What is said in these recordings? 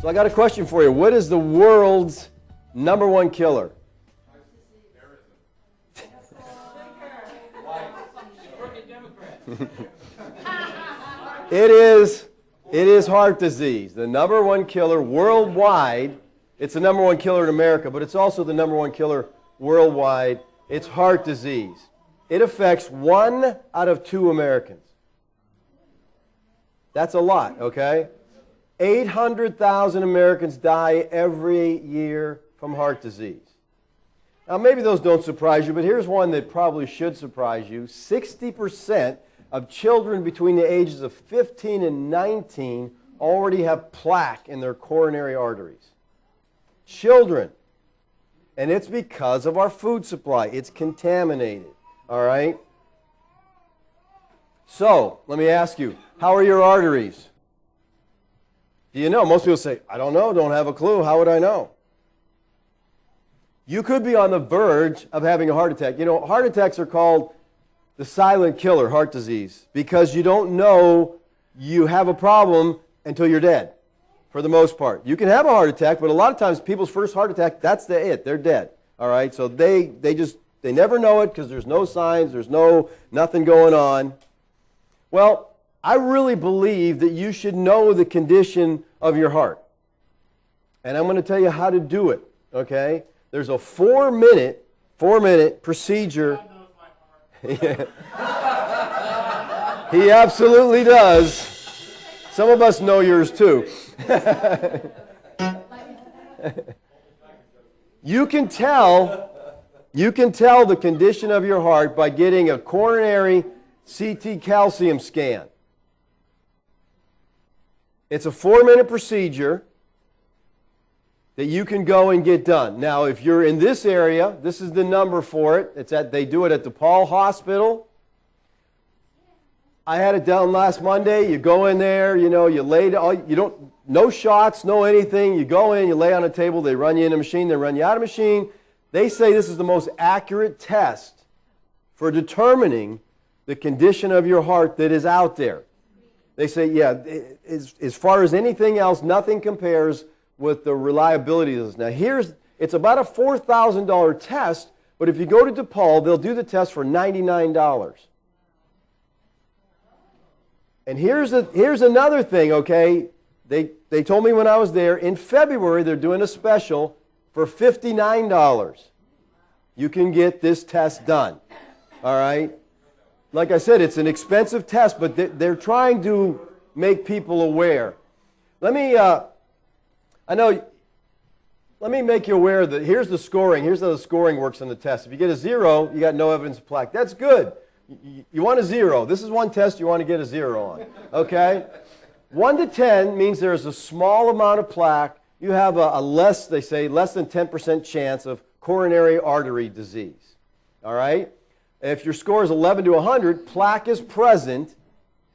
So I got a question for you. What is the world's #1 killer? It is heart disease. The #1 killer worldwide. It's the #1 killer in America, but it's also the #1 killer worldwide. It's heart disease. It affects 1 out of 2 Americans. That's a lot, okay? 800,000 Americans die every year from heart disease. Now, maybe those don't surprise you, but here's one that probably should surprise you. 60% of children between the ages of 15 and 19 already have plaque in their coronary arteries. Children. And it's because of our food supply. It's contaminated, all right? So, let me ask you, how are your arteries? Do you know? Most people say, I don't know, don't have a clue. How would I know? You could be on the verge of having a heart attack. You know, heart attacks are called the silent killer, heart disease, because you don't know you have a problem until you're dead, for the most part. You can have a heart attack, but a lot of times people's first heart attack, that's it. They're dead. All right? So they never know it because there's no signs, there's nothing going on. Well, I really believe that you should know the condition of your heart. And I'm going to tell you how to do it, okay? There's a 4-minute procedure. He absolutely does. Some of us know yours too. You can tell the condition of your heart by getting a coronary CT calcium scan. It's a 4-minute procedure that you can go and get done. Now, if you're in this area, this is the number for it. They do it at DePaul Hospital. I had it done last Monday. You go in there, you lay down, no shots, no anything. You go in, you lay on a table, they run you in a machine, they run you out of a machine. They say this is the most accurate test for determining the condition of your heart that is out there. They say, yeah, as far as anything else, nothing compares with the reliability of this. Now, it's about a $4,000 test, but if you go to DePaul, they'll do the test for $99. And here's another thing, okay? They told me when I was there, in February, they're doing a special for $59. You can get this test done, all right? Like I said, it's an expensive test, but they're trying to make people aware. Let me make you aware that here's the scoring. Here's how the scoring works on the test. If you get a 0, you got no evidence of plaque. That's good. You want a 0. This is one test you want to get a 0 on. Okay? 1 to 10 means there's a small amount of plaque. You have less than 10% chance of coronary artery disease. All right? If your score is 11 to 100, plaque is present,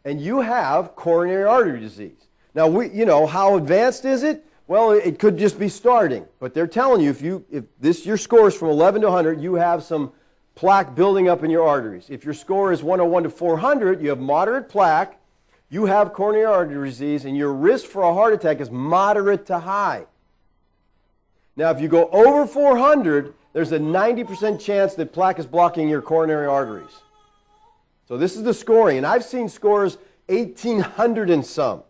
and you have coronary artery disease. Now, how advanced is it? Well, it could just be starting, but they're telling you if your score is from 11 to 100, you have some plaque building up in your arteries. If your score is 101 to 400, you have moderate plaque, you have coronary artery disease, and your risk for a heart attack is moderate to high. Now, if you go over 400, there's a 90% chance that plaque is blocking your coronary arteries. So this is the scoring, and I've seen scores 1,800 and some.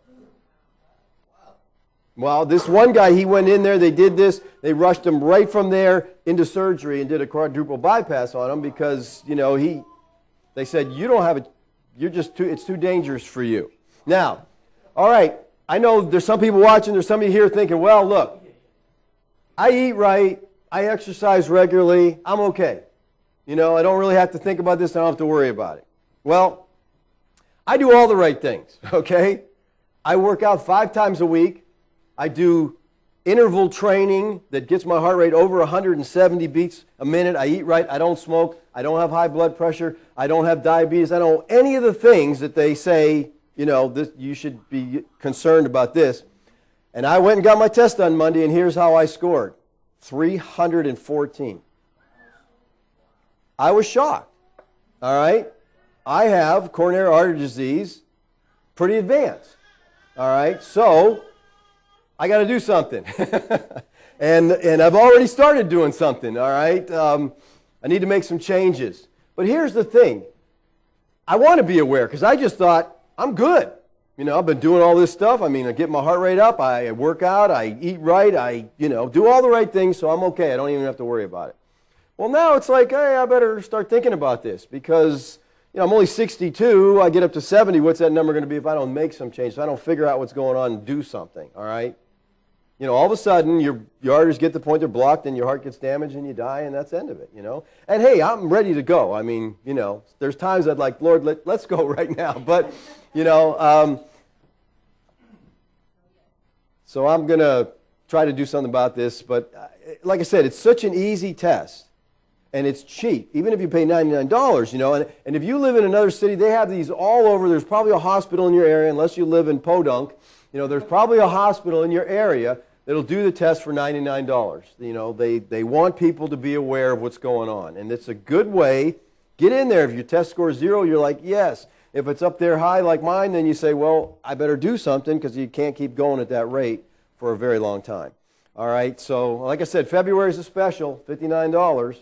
Well, this one guy, he went in there, they did this, they rushed him right from there into surgery and did a quadruple bypass on him because, they said, you don't have it, it's too dangerous for you. Now, all right, I know there's some people watching, there's somebody here thinking, well, look, I eat right, I exercise regularly, I'm okay. I don't really have to think about this, I don't have to worry about it. Well, I do all the right things, okay? I work out 5 times a week. I do interval training that gets my heart rate over 170 beats a minute. I eat right. I don't smoke. I don't have high blood pressure. I don't have diabetes. I don't have any of the things that they say, you should be concerned about this. And I went and got my test done Monday, and here's how I scored. 314. I was shocked. All right? I have coronary artery disease, pretty advanced. All right? So I got to do something. and I've already started doing something, all right? I need to make some changes. But here's the thing. I want to be aware because I just thought, I'm good. You know, I've been doing all this stuff. I mean, I get my heart rate up, I work out, I eat right, I, do all the right things, so I'm okay. I don't even have to worry about it. Well, now it's like, hey, I better start thinking about this because, I'm only 62. I get up to 70. What's that number going to be if I don't make some change, if I don't figure out what's going on and do something, all right? All of a sudden, your arteries get to the point they're blocked and your heart gets damaged and you die and that's the end of it, And hey, I'm ready to go. I mean, there's times I'd like, Lord, let's go right now. But, so I'm going to try to do something about this. But like I said, it's such an easy test. And it's cheap, even if you pay $99, And if you live in another city, they have these all over. There's probably a hospital in your area, unless you live in Podunk. There's probably a hospital in your area that'll do the test for $99. They want people to be aware of what's going on. And it's a good way. Get in there. If your test score is 0, you're like, yes. If it's up there high like mine, then you say, well, I better do something because you can't keep going at that rate for a very long time. All right, so like I said, February is a special, $59.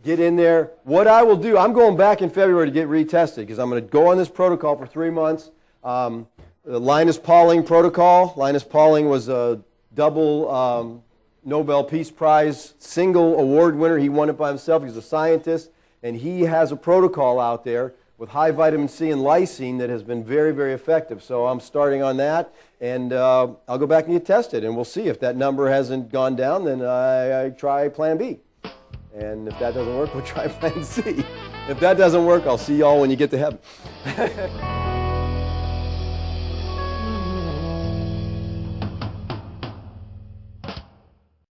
Get in there. What I will do, I'm going back in February to get retested because I'm going to go on this protocol for 3 months. The Linus Pauling protocol. Linus Pauling was a double Nobel Peace Prize single award winner. He won it by himself. He's a scientist, and he has a protocol out there with high vitamin C and lysine that has been very, very effective. So I'm starting on that, and I'll go back and get tested, and we'll see. If that number hasn't gone down, then I try Plan B. And if that doesn't work, we'll try Plan C. If that doesn't work, I'll see y'all when you get to heaven.